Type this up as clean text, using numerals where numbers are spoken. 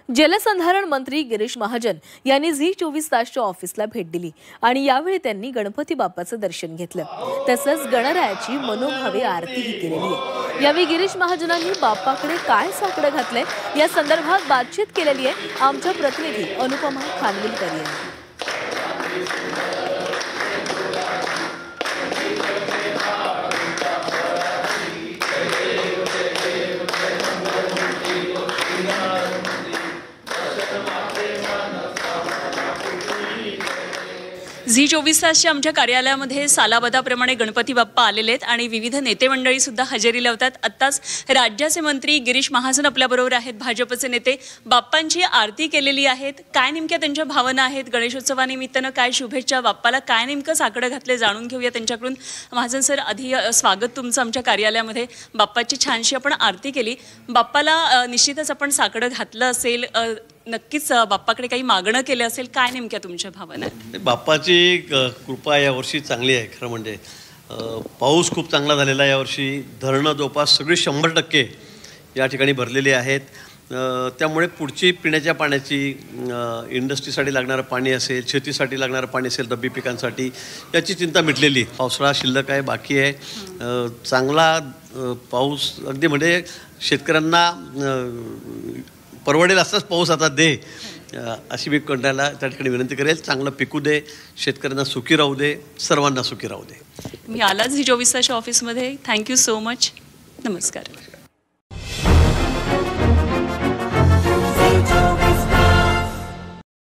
जलसंधारण मंत्री गिरीश महाजन यांनी झी 24 तासच्या ऑफिसला भेट दिली आणि यावेळी त्यांनी गणपती बाप्पाचं दर्शन घेतलं। तसंच गणरायाची मनोभावे आरतीही केलेली आहे। यावेळी गिरीश महाजनांनी बाप्पाकडे काय साकडं घातलंय या संदर्भात बातचीत केलेली आहे। आमच्या प्रतिनिधी अनुपमा खानविलकर यांनी। झी 24 तासच्या आमच्या कार्यालयामध्ये सालाबदाप्रमाणे गणपती बाप्पा आलेले आहेत आणि विविध नेते मंडळी सुद्धा हजेरी लावतात। आत्ताच राज्याचे मंत्री गिरीश महाजन आपल्याबरोबर आहेत, भाजपचे नेते। बाप्पांची आरती केलेली आहेत, काय नेमक्या त्यांच्या भावना आहेत, गणेशोत्सवानिमित्तानं काय शुभेच्छा, बाप्पाला काय नेमकं साकडं घातले जाणून घेऊया त्यांच्याकडून। महाजन सर, आधी स्वागत तुमचं आमच्या कार्यालयामध्ये। बाप्पाची छानशी आपण आरती केली, बाप्पाला निश्चितच आपण साकडं घातलं असेल, नक्कीच बाप्पाकडे काही मागणं केलं असेल, काय नेमक्या तुमच्या भावना आहेत? बाप्पाची कृपा यावर्षी चांगली आहे। खरं म्हणजे पाऊस खूप चांगला झालेला आहे यावर्षी। धरणं जवळपास सगळी 100% या ठिकाणी भरलेली आहेत। त्यामुळे पुढची पिण्याच्या पाण्याची, इंडस्ट्रीसाठी लागणारं पाणी असेल, शेतीसाठी लागणारं पाणी असेल, रब्बी पिकांसाठी, याची चिंता मिटलेली। पावसाळा शिल्लक आहे, बाकी आहे। चांगला पाऊस अगदी म्हणजे शेतकऱ्यांना परवडेल असाच पाऊस आता दे, अशी मी कोणाला त्या ठिकाणी विनंती करेल। चांगलं पिकू दे, शेतकऱ्यांना सुखी राहू दे, सर्वांना सुखी राहू दे। मी आला झी 24 तासच्या ऑफिसमध्ये। Thank you so much. नमस्कार।